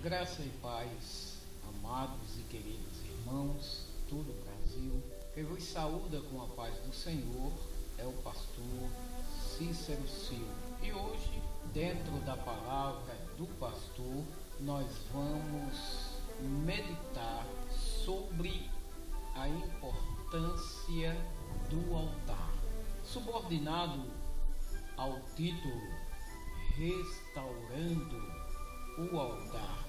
Graça e paz, amados e queridos irmãos, todo o Brasil. Quem vos saúda com a paz do Senhor é o pastor Cícero Silva. E hoje, dentro da palavra do pastor, nós vamos meditar sobre a importância do altar. Subordinado ao título Restaurando o Altar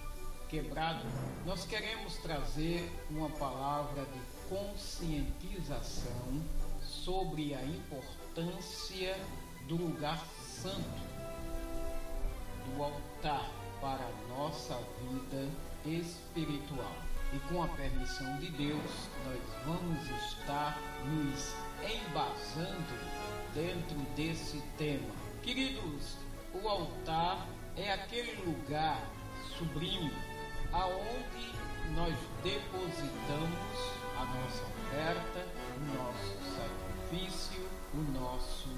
Quebrado, nós queremos trazer uma palavra de conscientização sobre a importância do lugar santo, do altar para a nossa vida espiritual. E com a permissão de Deus, nós vamos estar nos embasando dentro desse tema. Queridos, o altar é aquele lugar sublime aonde nós depositamos a nossa oferta, o nosso sacrifício, o nosso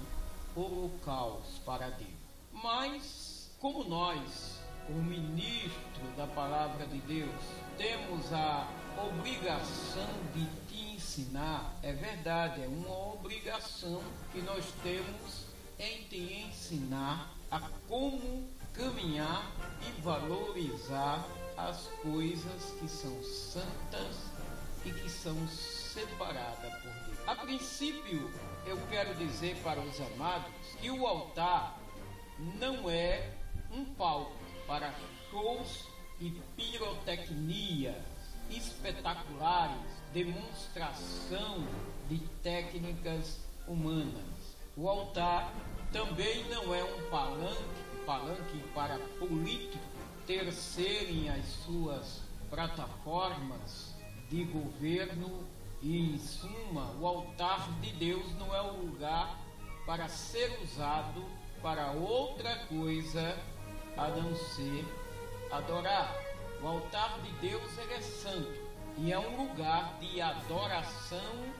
holocausto para Deus. Mas, como nós, o ministro da palavra de Deus, temos a obrigação de te ensinar, é verdade, é uma obrigação que nós temos em te ensinar a como caminhar e valorizar as coisas que são santas e que são separadas por Deus. A princípio, eu quero dizer para os amados que o altar não é um palco para shows e pirotecnias espetaculares, demonstração de técnicas humanas. O altar também não é um palanque para políticos terceirem as suas plataformas de governo e, em suma, o altar de Deus não é um lugar para ser usado para outra coisa a não ser adorar. O altar de Deus é santo e é um lugar de adoração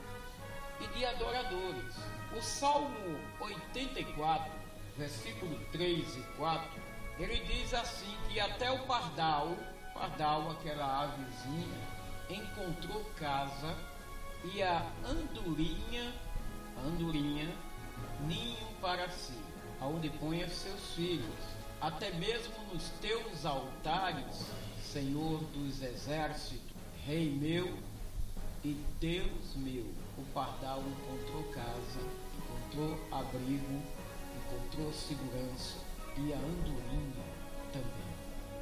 e de adoradores. O Salmo 84, versículo 3 e 4, ele diz assim que até o pardal, aquela avezinha, encontrou casa e a andorinha, ninho para si, aonde põe seus filhos. Até mesmo nos teus altares, Senhor dos exércitos, Rei meu e Deus meu, o pardal encontrou casa, encontrou abrigo, encontrou segurança, e a andorinha também.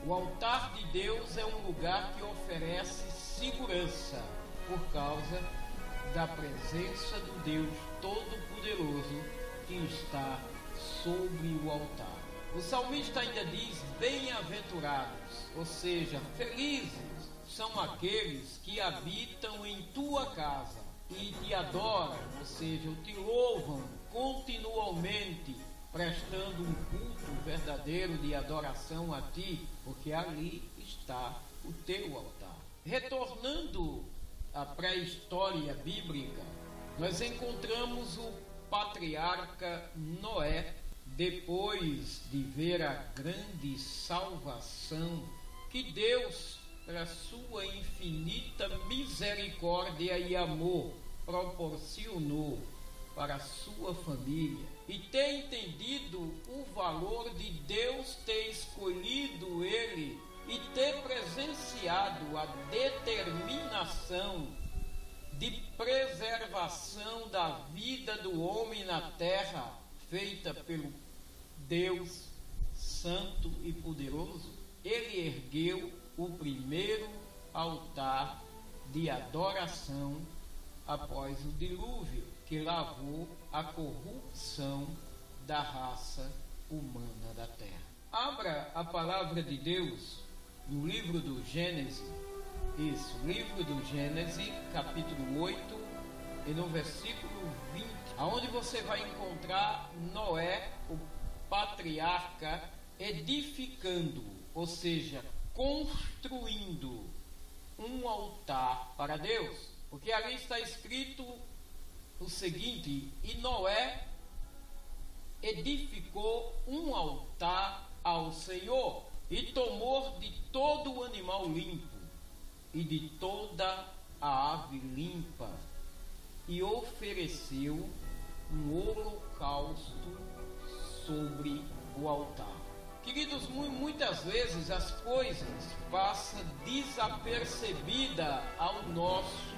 O altar de Deus é um lugar que oferece segurança por causa da presença do Deus Todo-Poderoso que está sobre o altar. O salmista ainda diz: bem-aventurados, ou seja, felizes são aqueles que habitam em tua casa e te adoram, ou seja, te louvam continuamente, prestando um culto verdadeiro de adoração a ti, porque ali está o teu altar. Retornando à pré-história bíblica, nós encontramos o patriarca Noé, depois de ver a grande salvação que Deus, pela sua infinita misericórdia e amor, proporcionou para a sua família, e ter entendido o valor de Deus ter escolhido ele e ter presenciado a determinação de preservação da vida do homem na terra, feita pelo Deus Santo e Poderoso, ele ergueu o primeiro altar de adoração após o dilúvio, que lavou a corrupção da raça humana da terra. Abra a palavra de Deus no livro do Gênesis, livro do Gênesis, capítulo 8, e no versículo 20, aonde você vai encontrar Noé, o patriarca, edificando, ou seja, construindo um altar para Deus, porque ali está escrito o seguinte: e Noé edificou um altar ao Senhor, E tomou de todo o animal limpo e de toda a ave limpa e ofereceu um holocausto sobre o altar. Queridos, muitas vezes as coisas passam desapercebida ao nosso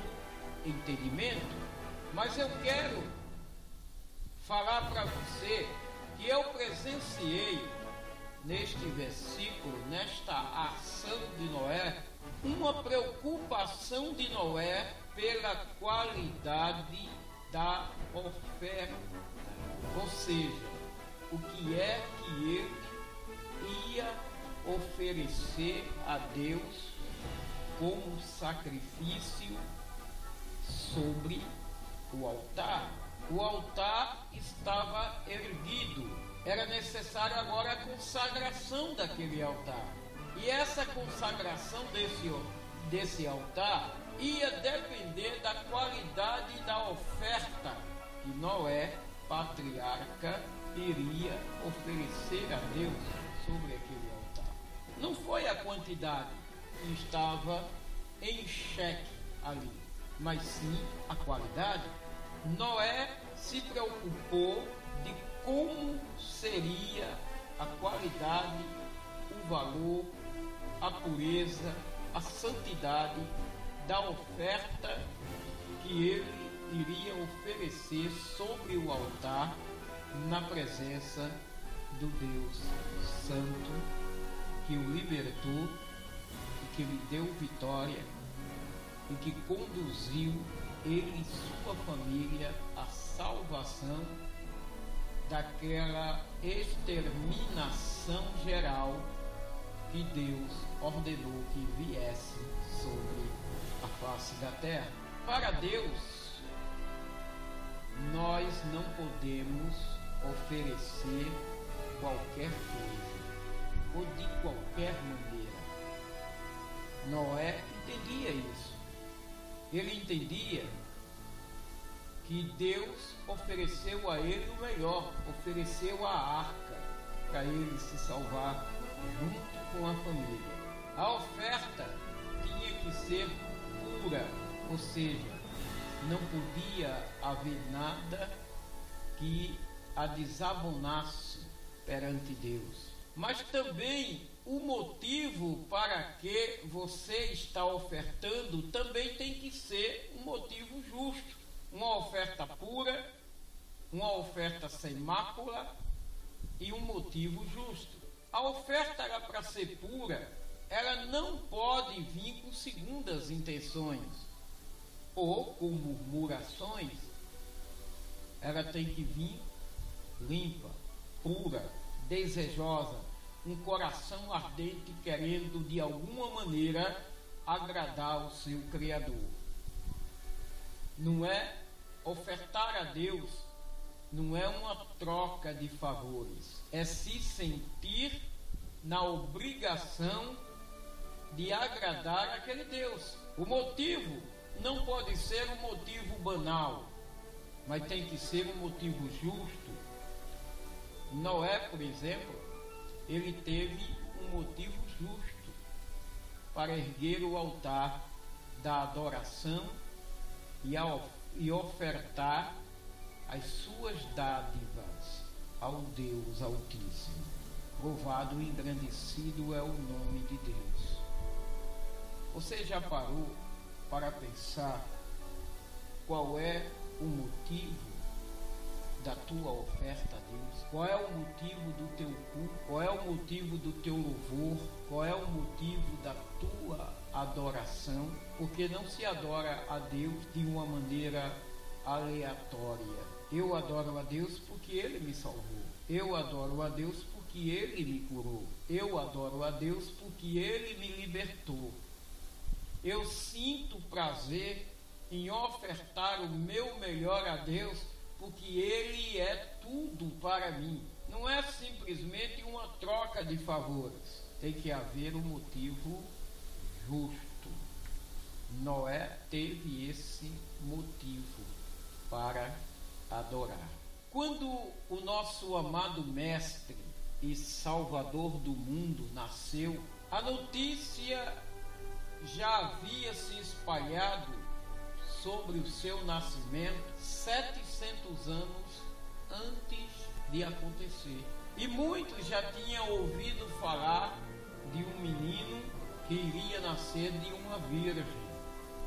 entendimento, mas eu quero falar para você que eu presenciei neste versículo, nesta ação de Noé, uma preocupação de Noé pela qualidade da oferta, ou seja, o que é que ele ia oferecer a Deus como sacrifício sobre o altar. O altar estava erguido, era necessário agora a consagração daquele altar. E essa consagração desse altar ia depender da qualidade da oferta que Noé, patriarca, iria oferecer a Deus sobre aquele altar. Não foi a quantidade que estava em xeque ali, mas sim a qualidade. Noé se preocupou de como seria a qualidade, o valor, a pureza, a santidade da oferta que ele iria oferecer sobre o altar na presença do Deus Santo, que o libertou e que lhe deu vitória e que conduziu ele e sua família à salvação daquela exterminação geral que Deus ordenou que viesse sobre a face da terra. Para Deus, nós não podemos oferecer qualquer coisa ou de qualquer maneira. Noé entendia isso. Ele entendia que Deus ofereceu a ele o melhor, ofereceu a arca para ele se salvar junto com a família. A oferta tinha que ser pura, ou seja, não podia haver nada que a desabonasse perante Deus. Mas também o motivo para que você está ofertando também tem que ser um motivo justo. Uma oferta pura, uma oferta sem mácula e um motivo justo. A oferta era para ser pura, ela não pode vir com segundas intenções ou com murmurações. Ela tem que vir limpa, pura, desejosa, um coração ardente querendo de alguma maneira agradar o seu Criador. Não é ofertar a Deus, não é uma troca de favores, é se sentir na obrigação de agradar aquele Deus. O motivo não pode ser um motivo banal, mas tem que ser um motivo justo. Noé, por exemplo, ele teve um motivo justo para erguer o altar da adoração e ofertar as suas dádivas ao Deus Altíssimo. Louvado e engrandecido é o nome de Deus. Você já parou para pensar qual é o motivo da tua oferta a Deus? Qual é o motivo do teu culto? Qual é o motivo do teu louvor? Qual é o motivo da tua adoração? Porque não se adora a Deus de uma maneira aleatória. Eu adoro a Deus porque Ele me salvou. Eu adoro a Deus porque Ele me curou. Eu adoro a Deus porque Ele me libertou. Eu sinto prazer em ofertar o meu melhor a Deus porque Ele é tudo para mim. Não é simplesmente uma troca de favores. Tem que haver um motivo justo. Noé teve esse motivo para adorar. Quando o nosso amado Mestre e Salvador do mundo nasceu, a notícia já havia se espalhado sobre o seu nascimento 700 anos antes de acontecer. E muitos já tinham ouvido falar de um menino que iria nascer de uma virgem,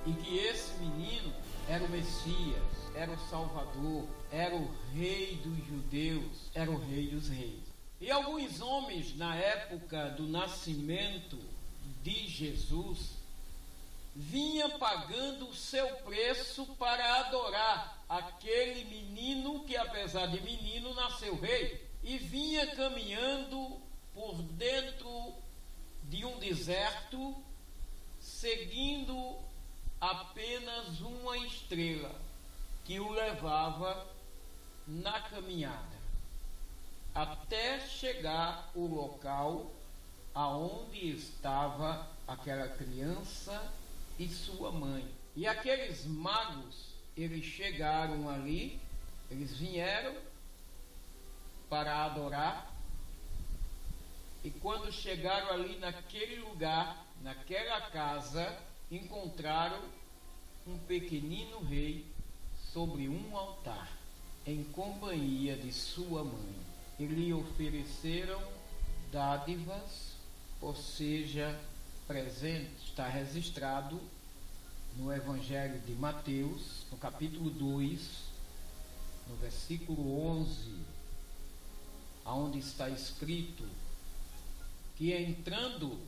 e que esse menino era o Messias, era o Salvador, era o Rei dos judeus, era o Rei dos reis. E alguns homens, na época do nascimento de Jesus, vinham pagando o seu preço para adorar aquele menino que, apesar de menino, nasceu rei, e vinha caminhando por dentro de um deserto, seguindo apenas uma estrela que o levava na caminhada, até chegar ao local aonde estava aquela criança e sua mãe. E aqueles magos, eles chegaram ali, eles vieram para adorar, e quando chegaram ali naquele lugar, naquela casa, encontraram um pequenino rei sobre um altar, em companhia de sua mãe. E lhe ofereceram dádivas, ou seja, presentes. Está registrado no Evangelho de Mateus, no capítulo 2, no versículo 11, onde está escrito que, entrando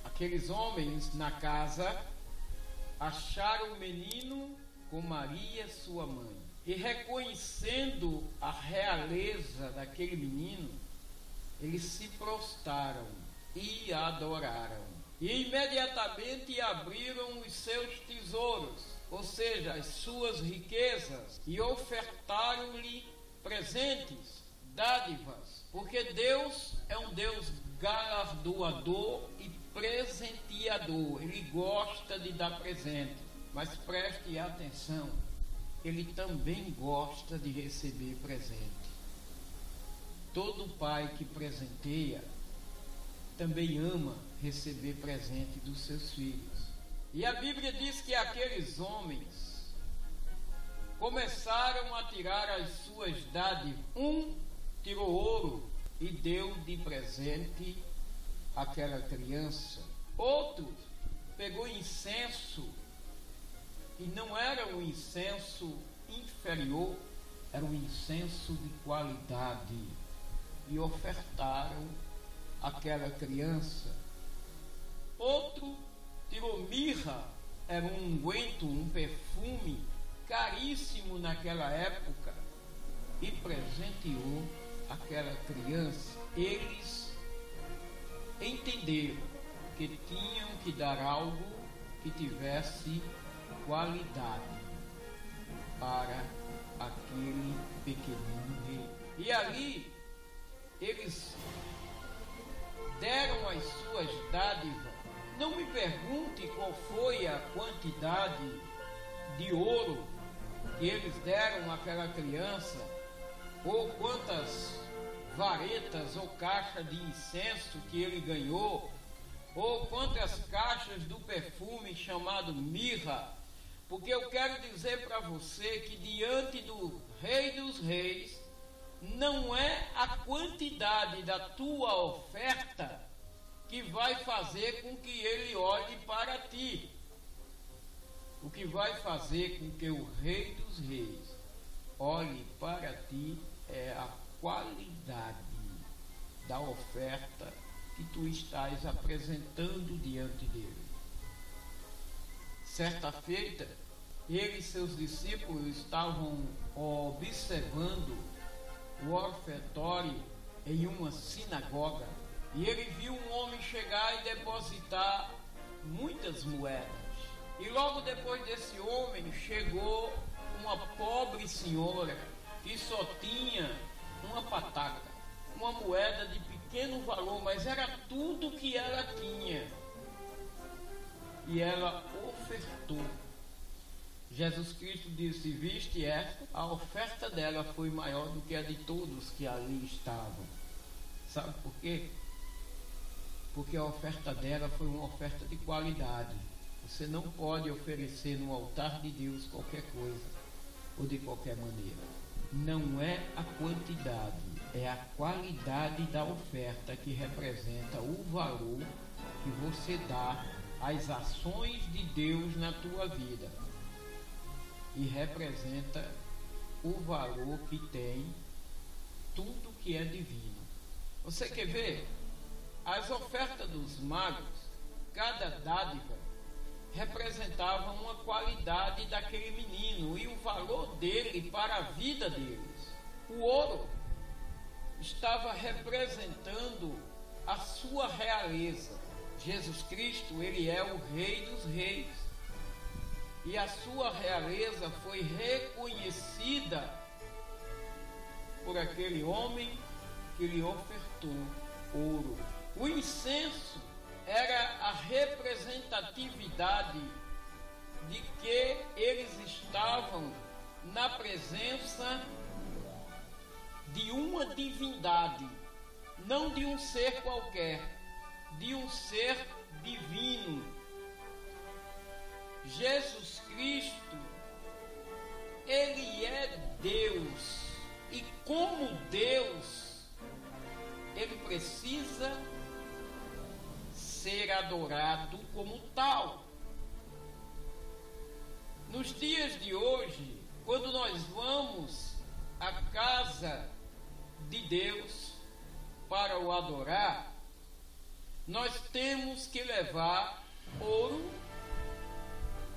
aqueles homens na casa, acharam o menino com Maria, sua mãe, e reconhecendo a realeza daquele menino, eles se prostraram e adoraram. E imediatamente abriram os seus tesouros, ou seja, as suas riquezas, e ofertaram-lhe presentes, dádivas, porque Deus é um Deus galardoador e presenteador. Ele gosta de dar presente, mas preste atenção, ele também gosta de receber presente. Todo pai que presenteia também ama receber presente dos seus filhos. E a Bíblia diz que aqueles homens começaram a tirar as suas dádivas. Um tirou ouro e deu de presente àquela criança. Outro pegou incenso, e não era um incenso inferior, era um incenso de qualidade, e ofertaram àquela criança. Outro tirou mirra, era um unguento, um perfume caríssimo naquela época, e presenteou aquela criança. Eles entenderam que tinham que dar algo que tivesse qualidade para aquele pequenino rei. E ali eles deram as suas dádivas. Não me pergunte qual foi a quantidade de ouro que eles deram àquela criança, ou quantas varetas ou caixas de incenso que ele ganhou, ou quantas caixas do perfume chamado mirra, porque eu quero dizer para você que diante do Rei dos Reis, não é a quantidade da tua oferta que vai fazer com que ele olhe para ti. O que vai fazer com que o Rei dos Reis olhe para ti é a qualidade da oferta que tu estás apresentando diante dele. Certa feita, ele e seus discípulos estavam observando o ofertório em uma sinagoga, e ele viu um homem chegar e depositar muitas moedas. E logo depois desse homem chegou uma pobre senhora que só tinha uma pataca, uma moeda de pequeno valor, mas era tudo que ela tinha. E ela ofertou. Jesus Cristo disse: viste esta? A oferta dela foi maior do que a de todos que ali estavam. Sabe por quê? Porque a oferta dela foi uma oferta de qualidade. Você não pode oferecer no altar de Deus qualquer coisa ou de qualquer maneira. Não é a quantidade, é a qualidade da oferta que representa o valor que você dá às ações de Deus na tua vida. E representa o valor que tem tudo que é divino. Você quer ver? As ofertas dos magos, cada dádiva representava uma qualidade daquele menino e o valor dele para a vida deles. O ouro estava representando a sua realeza. Jesus Cristo, ele é o Rei dos Reis. E a sua realeza foi reconhecida por aquele homem que lhe ofertou ouro. O incenso era a representatividade de que eles estavam na presença de uma divindade, não de um ser qualquer, de um ser divino. Jesus Cristo, ele é Deus, e como Deus, ele precisa ser adorado como tal. Nos dias de hoje, quando nós vamos à casa de Deus para o adorar, nós temos que levar ouro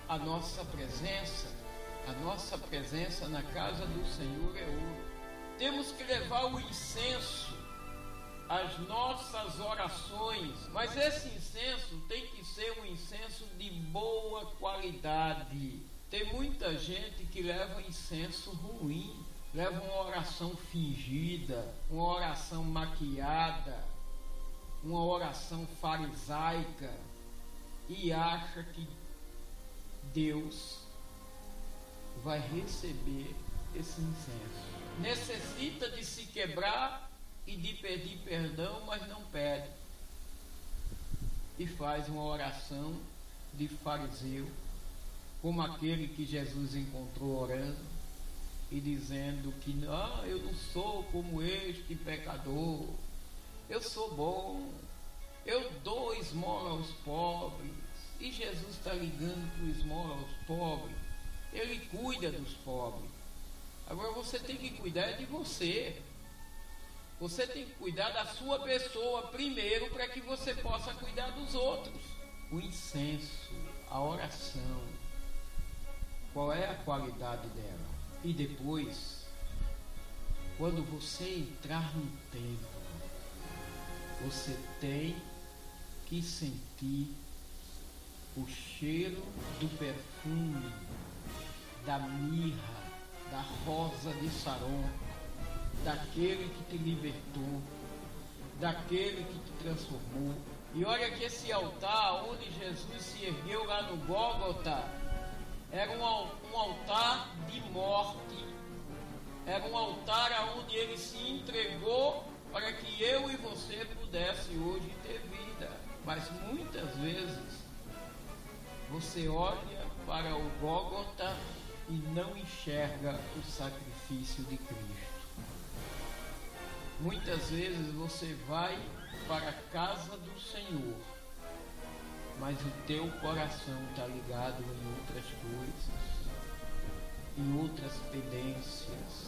à nossa presença. A nossa presença na casa do Senhor é ouro. Temos que levar o incenso, as nossas orações, mas esse incenso tem que ser um incenso de boa qualidade. Tem muita gente que leva incenso ruim, leva uma oração fingida, uma oração maquiada, uma oração farisaica e acha que Deus vai receber esse incenso. Necessita de se quebrar e de pedir perdão, mas não pede. E faz uma oração de fariseu, como aquele que Jesus encontrou orando e dizendo que eu não sou como este pecador, eu sou bom, eu dou esmola aos pobres. E Jesus está ligando para o esmola aos pobres, ele cuida dos pobres. Agora você tem que cuidar de você. Você tem que cuidar da sua pessoa primeiro, para que você possa cuidar dos outros. O incenso, a oração, qual é a qualidade dela? E depois, quando você entrar no templo, você tem que sentir o cheiro do perfume, da mirra, da rosa de Saron, daquele que te libertou, daquele que te transformou. E olha que esse altar onde Jesus se ergueu lá no Gólgota era um altar de morte, era um altar onde ele se entregou para que eu e você pudesse hoje ter vida. Mas muitas vezes você olha para o Gólgota e não enxerga o sacrifício de Cristo. Muitas vezes você vai para a casa do Senhor, mas o teu coração está ligado em outras coisas, em outras pendências.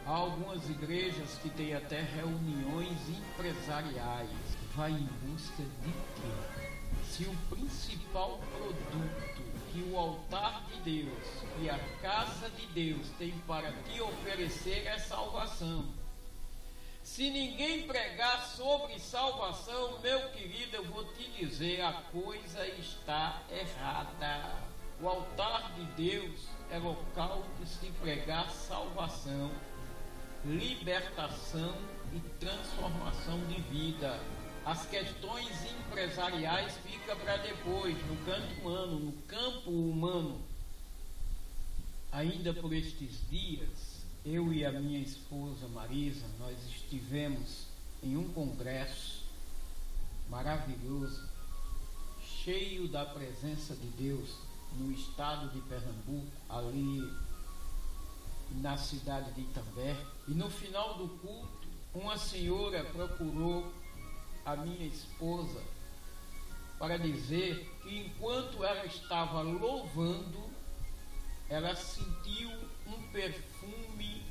Há algumas igrejas que têm até reuniões empresariais. Vai em busca de quê? Se o principal produto que o altar de Deus e a casa de Deus tem para te oferecer é salvação. Se ninguém pregar sobre salvação, meu querido, eu vou te dizer, a coisa está errada. O altar de Deus é local de se pregar salvação, libertação e transformação de vida. As questões empresariais ficam para depois, no campo humano. Ainda por estes dias, eu e a minha esposa Marisa, nós estivemos em um congresso maravilhoso, cheio da presença de Deus, no estado de Pernambuco, ali na cidade de Itambé. E no final do culto, uma senhora procurou a minha esposa para dizer que enquanto ela estava louvando, ela sentiu um perfume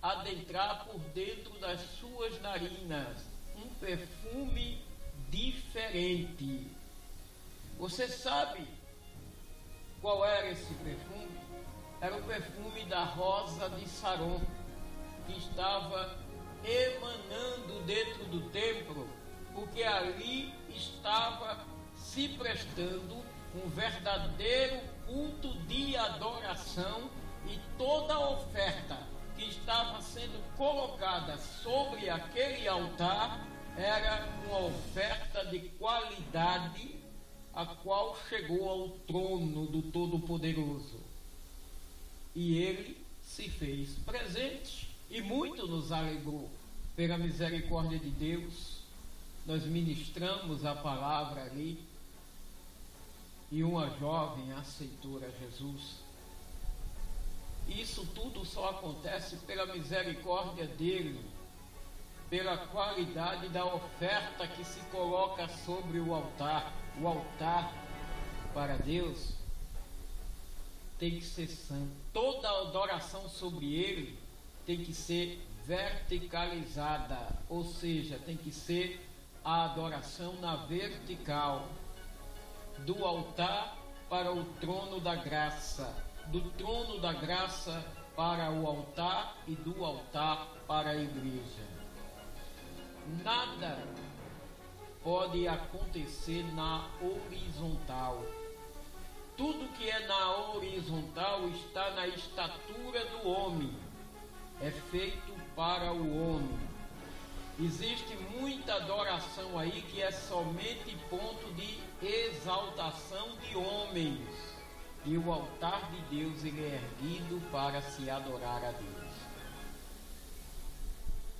adentrar por dentro das suas narinas, um perfume diferente. Você sabe qual era esse perfume? Era o perfume da rosa de Saron, que estava emanando dentro do templo, porque ali estava se prestando um verdadeiro culto de adoração, e toda a oferta que estava sendo colocada sobre aquele altar era uma oferta de qualidade, a qual chegou ao trono do Todo-Poderoso. E ele se fez presente e muito nos alegrou. Pela misericórdia de Deus, nós ministramos a palavra ali e uma jovem aceitou a Jesus. Isso tudo só acontece pela misericórdia dele, pela qualidade da oferta que se coloca sobre o altar. O altar para Deus tem que ser santo. Toda adoração sobre ele tem que ser verticalizada, ou seja, tem que ser a adoração na vertical, do altar para o trono da graça, do trono da graça para o altar e do altar para a igreja. Nada pode acontecer na horizontal. Tudo que é na horizontal está na estatura do homem, é feito para o homem. Existe muita adoração aí que é somente ponto de exaltação de homens, e o altar de Deus ele é erguido para se adorar a Deus.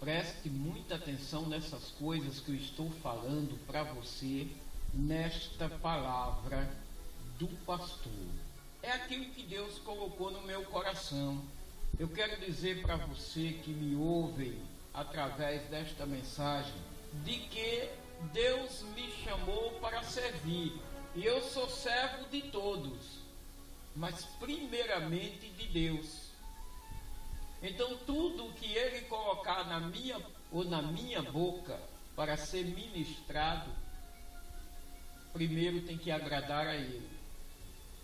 Preste muita atenção nessas coisas que eu estou falando para você nesta palavra do pastor. É aquilo que Deus colocou no meu coração. Eu quero dizer para você que me ouve através desta mensagem, de que Deus me chamou para servir, e eu sou servo de todos, mas primeiramente de Deus. Então tudo que Ele colocar na minha boca para ser ministrado, primeiro tem que agradar a Ele,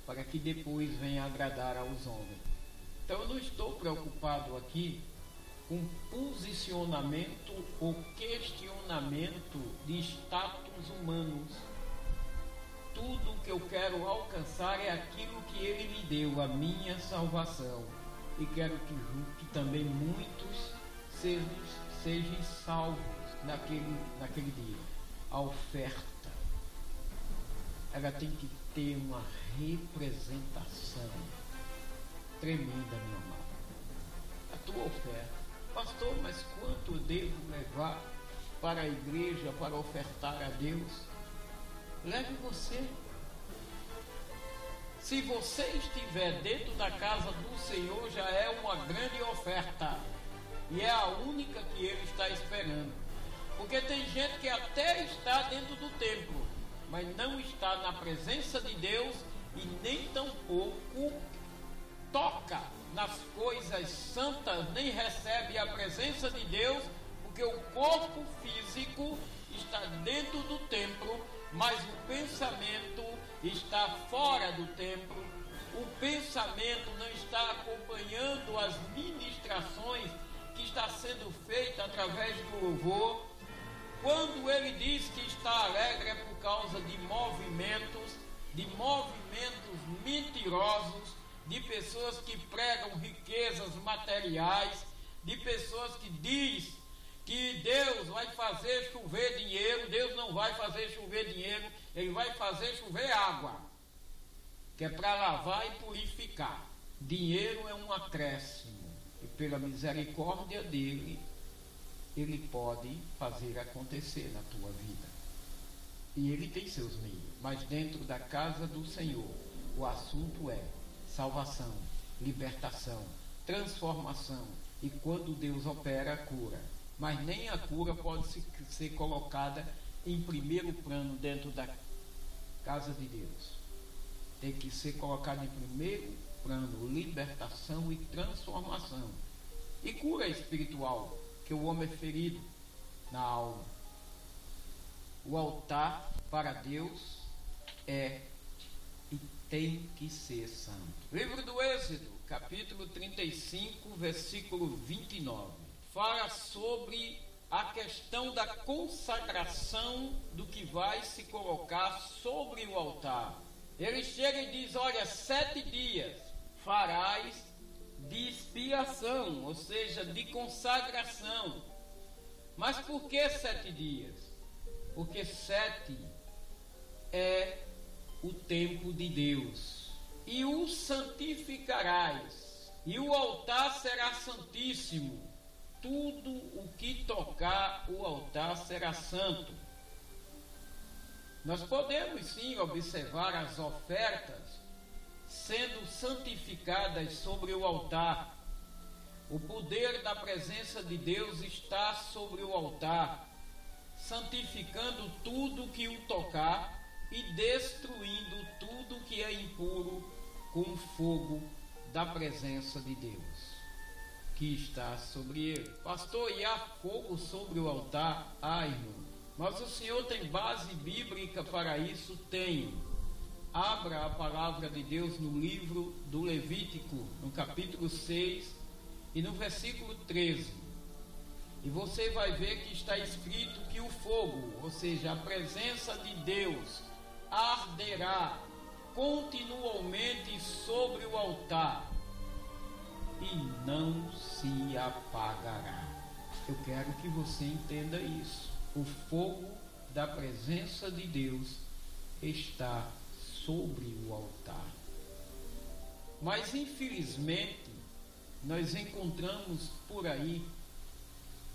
para que depois venha agradar aos homens. Então eu não estou preocupado aqui com posicionamento ou questionamento de status humanos. Tudo que eu quero alcançar é aquilo que Ele me deu, a minha salvação. E quero que também muitos sejam salvos naquele dia. A oferta, ela tem que ter uma representação tremenda, meu amado. A tua oferta. Pastor, mas quanto eu devo levar para a igreja para ofertar a Deus? Leve você. Se você estiver dentro da casa do Senhor, já é uma grande oferta. E é a única que Ele está esperando. Porque tem gente que até está dentro do templo, mas não está na presença de Deus e nem tampouco toca nas coisas santas, nem recebe a presença de Deus, porque o corpo físico está dentro do templo, mas o pensamento está fora do templo. O pensamento não está acompanhando as ministrações que está sendo feita através do louvor. Quando ele diz que está alegre é por causa de movimentos mentirosos, de pessoas que pregam riquezas materiais, de pessoas que diz que Deus vai fazer chover dinheiro. Deus não vai fazer chover dinheiro, Ele vai fazer chover água, que é para lavar e purificar. Dinheiro é um acréscimo. pela misericórdia dele, ele pode fazer acontecer na tua vida. E ele tem seus meios. Mas dentro da casa do Senhor, o assunto é salvação, libertação, transformação. E quando Deus opera, a cura. Mas nem a cura pode ser colocada em primeiro plano dentro da casa de Deus. Tem que ser colocada em primeiro plano libertação e transformação. E cura espiritual, que o homem é ferido na alma. O altar para Deus é e tem que ser santo. Livro do Êxodo, capítulo 35, versículo 29. Fala sobre a questão da consagração do que vai se colocar sobre o altar. Ele chega e diz, olha, 7 dias farás de expiação, ou seja, de consagração. Mas por que 7 dias? Porque 7 é o tempo de Deus. E o santificarás, e o altar será santíssimo. Tudo o que tocar o altar será santo. Nós podemos sim observar as ofertas sendo santificadas sobre o altar. O poder da presença de Deus está sobre o altar, santificando tudo que o tocar e destruindo tudo que é impuro com o fogo da presença de Deus que está sobre ele. Pastor, e há fogo sobre o altar? Ah, irmão, mas o Senhor tem base bíblica para isso? Tem. Abra a palavra de Deus no livro do Levítico, no capítulo 6 e no versículo 13. E você vai ver que está escrito que o fogo, ou seja, a presença de Deus, arderá continuamente sobre o altar e não se apagará. Eu quero que você entenda isso. O fogo da presença de Deus está sobre o altar. Mas infelizmente nós encontramos por aí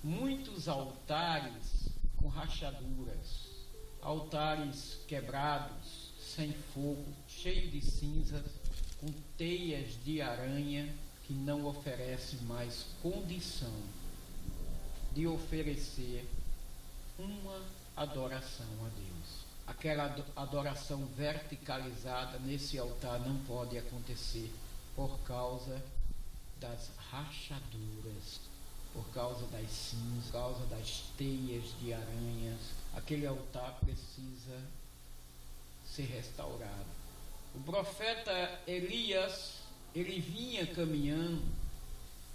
muitos altares com rachaduras, altares quebrados, sem fogo, cheios de cinzas, com teias de aranha, que não oferece mais condição de oferecer uma adoração a Deus. Aquela adoração verticalizada nesse altar não pode acontecer por causa das rachaduras, por causa das cinzas, por causa das teias de aranhas. Aquele altar precisa ser restaurado. O profeta Elias, ele vinha caminhando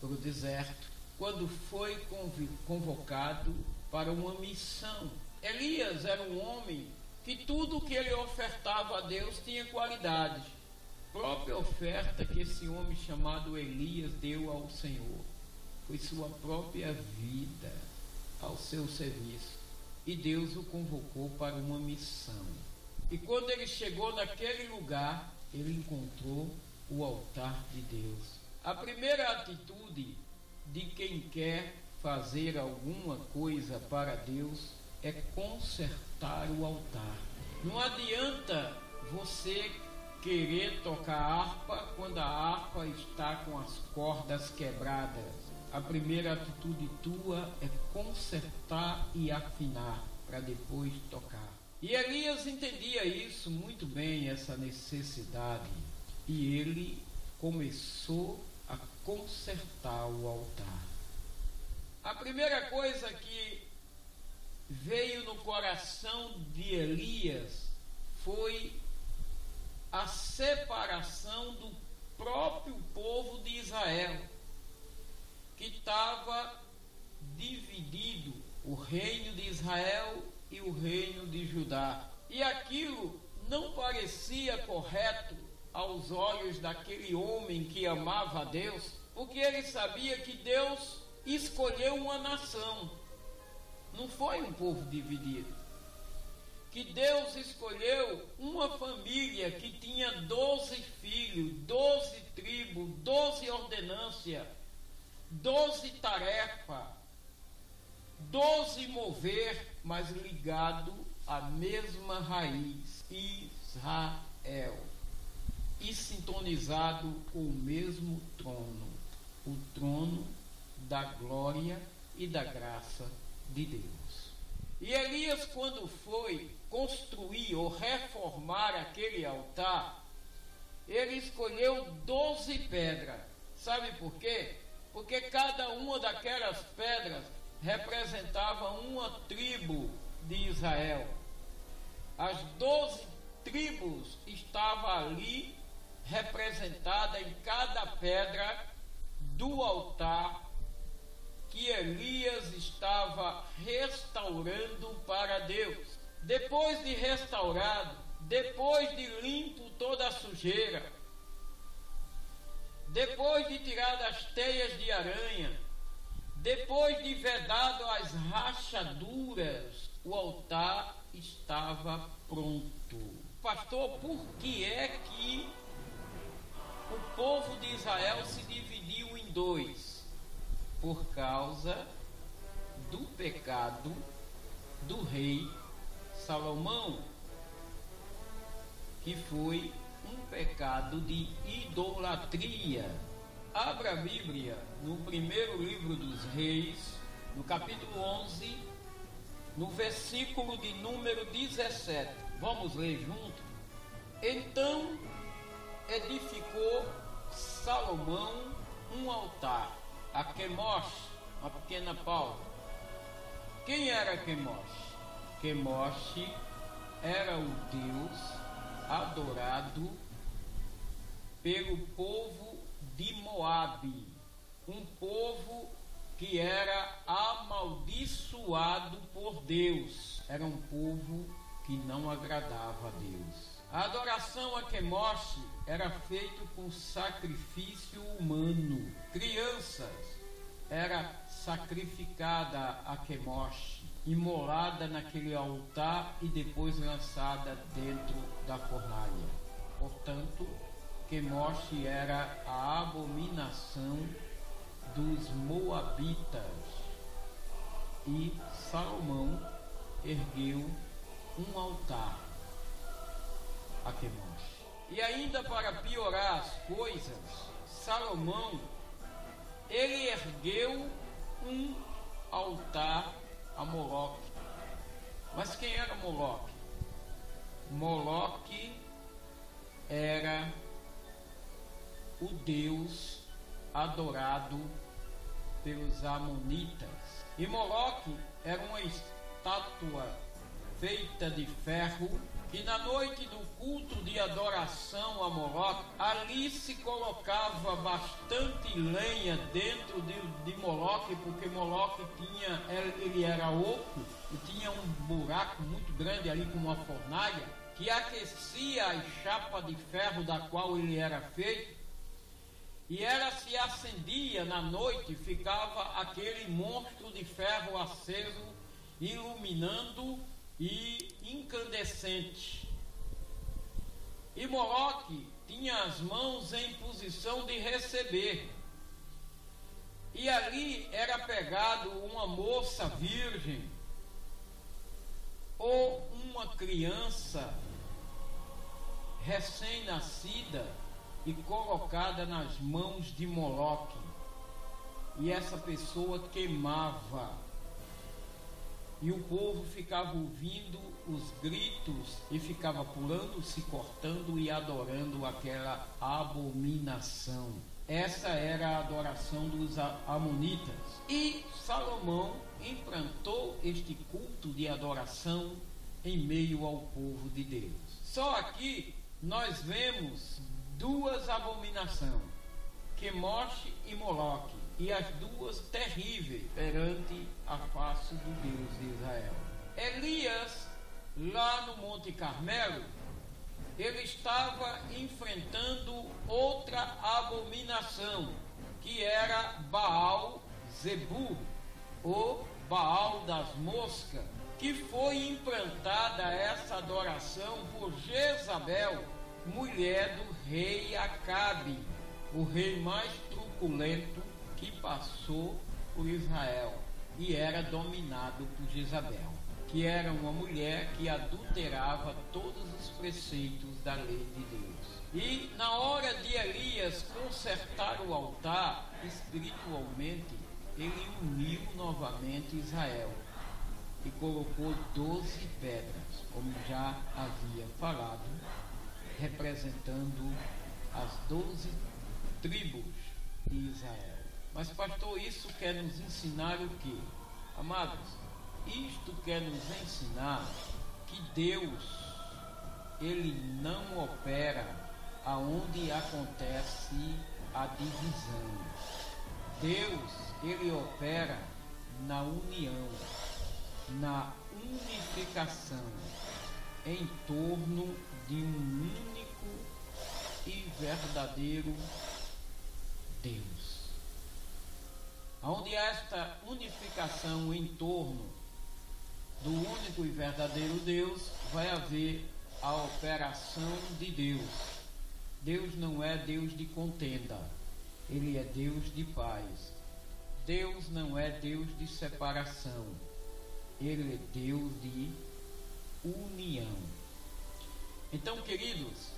pelo deserto quando foi convocado para uma missão. Elias era um homem que tudo que ele ofertava a Deus tinha qualidade. A própria oferta que esse homem chamado Elias deu ao Senhor foi sua própria vida ao seu serviço. E Deus o convocou para uma missão. E quando ele chegou naquele lugar, ele encontrou o altar de Deus. A primeira atitude de quem quer fazer alguma coisa para Deus é consertar o altar. Não adianta você querer tocar harpa quando a harpa está com as cordas quebradas. A primeira atitude tua é consertar e afinar para depois tocar. E Elias entendia isso muito bem, essa necessidade. E ele começou a consertar o altar. A primeira coisa que veio no coração de Elias foi a separação do próprio povo de Israel, que estava dividido, o reino de Israel e o reino de Judá. E aquilo não parecia correto aos olhos daquele homem que amava a Deus, porque ele sabia que Deus escolheu uma nação, não foi um povo dividido. Que Deus escolheu uma família que tinha 12 filhos, 12 tribos, 12 ordenâncias, 12 tarefas, 12 mover, mas ligado à mesma raiz, Israel, e sintonizado com o mesmo trono, o trono da glória e da graça de Deus. E Elias, quando foi construir ou reformar aquele altar, ele escolheu 12 pedras. Sabe por quê? Porque cada uma daquelas pedras representava uma tribo de Israel. As 12 tribos estavam ali representadas em cada pedra do altar que Elias estava restaurando para Deus. Depois de restaurado, depois de limpo toda a sujeira, depois de tirado as teias de aranha, depois de vedado as rachaduras, o altar estava pronto. Pastor, por que é que o povo de Israel se dividiu em dois? Por causa do pecado do rei Salomão, que foi um pecado de idolatria. Abra a Bíblia no primeiro livro dos Reis, no capítulo 11, no versículo de número 17. Vamos ler junto? Então edificou Salomão um altar a Quemosh, uma pequena pausa. Quem era Quemosh? Quemosh era o Deus adorado pelo povo de Moabe, um povo que era amaldiçoado por Deus, era um povo que não agradava a Deus. A adoração a Quemosh era feita com sacrifício humano. Crianças era sacrificada a Quemosh, imolada naquele altar e depois lançada dentro da fornalha. Portanto, Quemosh era a abominação dos moabitas. E Salomão ergueu um altar a Quemosh. E ainda para piorar as coisas, Salomão, ele ergueu um altar a Moloque. Mas quem era Moloque? Moloque era o Deus adorado pelos amonitas. E Moloque era uma estátua feita de ferro, que na noite do culto de adoração a Moloque, ali se colocava bastante lenha dentro de Moloque, porque Moloque ele era oco e tinha um buraco muito grande ali com uma fornalha, que aquecia a chapa de ferro da qual ele era feito, e ela se acendia na noite, ficava aquele monstro de ferro aceso, iluminando e incandescente. E Moloque tinha as mãos em posição de receber, e ali era pegado uma moça virgem ou uma criança recém-nascida e colocada nas mãos de Moloque, e essa pessoa queimava, e o povo ficava ouvindo os gritos e ficava pulando, se cortando e adorando aquela abominação. Essa era a adoração dos amonitas. E Salomão implantou este culto de adoração em meio ao povo de Deus. Só aqui nós vemos duas abominações, Quemosh e Moloque, e as duas terríveis perante a face do Deus de Israel. Elias, lá no Monte Carmelo, ele estava enfrentando outra abominação, que era Baal Zebu, ou Baal das moscas, que foi implantada essa adoração por Jezabel, mulher do rei Acabe, o rei mais truculento que que passou por Israel e era dominado por Jezabel, que era uma mulher que adulterava todos os preceitos da lei de Deus. E na hora de Elias consertar o altar, espiritualmente, ele uniu novamente Israel e colocou 12 pedras, como já havia falado, representando as 12 tribos de Israel. Mas, pastor, isso quer nos ensinar o quê? Amados, isto quer nos ensinar que Deus, ele não opera aonde acontece a divisão. Deus, ele opera na união, na unificação, em torno de um único e verdadeiro Deus. Onde há esta unificação em torno do único e verdadeiro Deus, vai haver a operação de Deus. Deus não é Deus de contenda, ele é Deus de paz. Deus não é Deus de separação, ele é Deus de união. Então, queridos,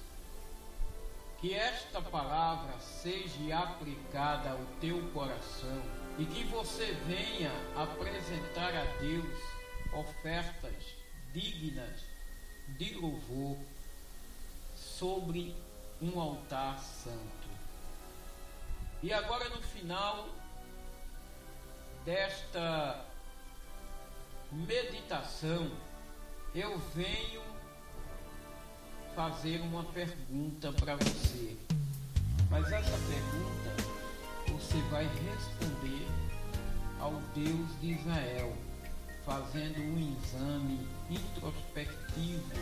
que esta palavra seja aplicada ao teu coração e que você venha apresentar a Deus ofertas dignas de louvor sobre um altar santo. E agora, no final desta meditação, eu venho fazer uma pergunta para você. Mas essa pergunta você vai responder ao Deus de Israel, fazendo um exame introspectivo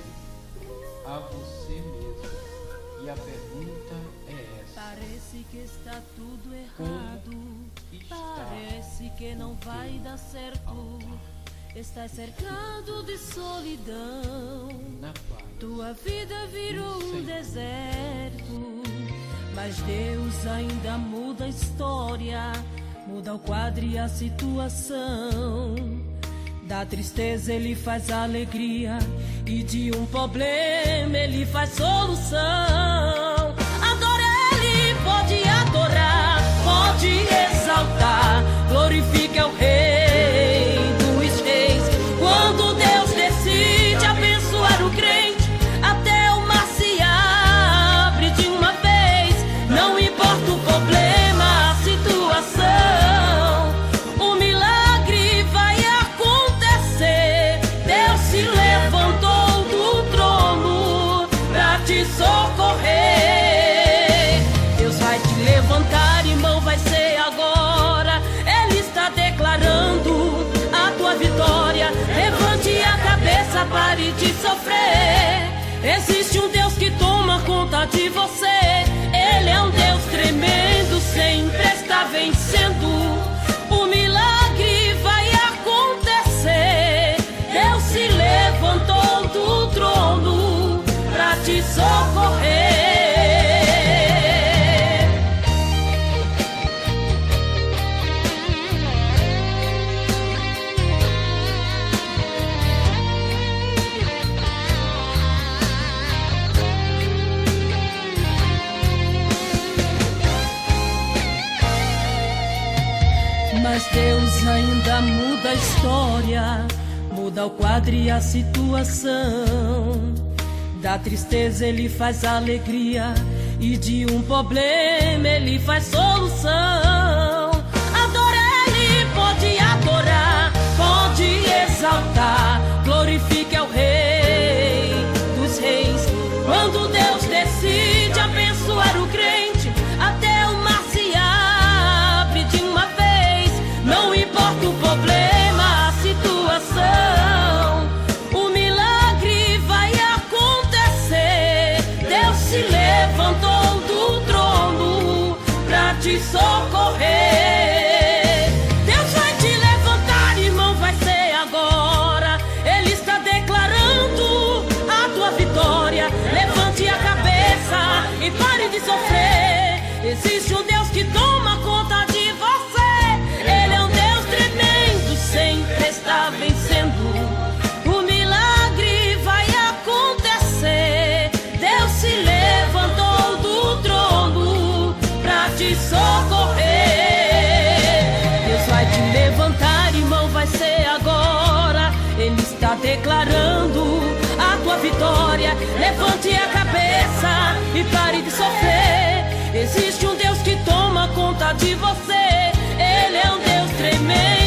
a você mesmo. E a pergunta é essa: parece que está tudo errado, parece que não vai dar certo. Estás cercado de solidão, tua vida virou um deserto. Mas Deus ainda muda a história, muda o quadro e a situação. Da tristeza ele faz alegria e de um problema ele faz solução. Adora ele, pode adorar, pode exaltar, glorifica o Rei dos Reis. Quando Deus decide abençoar o crente, até o mar se abre de uma vez. Não importa o problema, a situação, o milagre vai acontecer. Deus se levantou do trono pra te socorrer. Deus vai te levantar, irmão, vai ser agora. Ele está declarando a tua vitória. Levante a cabeça, pare de sofrer. Existe um Deus que toma conta de você. Ele é um Deus tremendo, sempre está vencendo. O milagre vai acontecer. Deus se levantou do trono pra te socorrer. Mas Deus ainda muda a história, muda o quadro e a situação. Da tristeza ele faz alegria e de um problema ele faz solução. Adora ele, pode adorar, pode exaltar, glorifique ao Rei dos Reis. Quando Deus decide abençoar o crente, até o mar se abre de uma vez. Não importa o problema, a situação, o milagre vai acontecer. Deus se levantou do trono pra te socorrer. declarando a tua vitória. Levante a cabeça e pare de sofrer. Existe um Deus que toma conta de você. Ele é um Deus tremendo.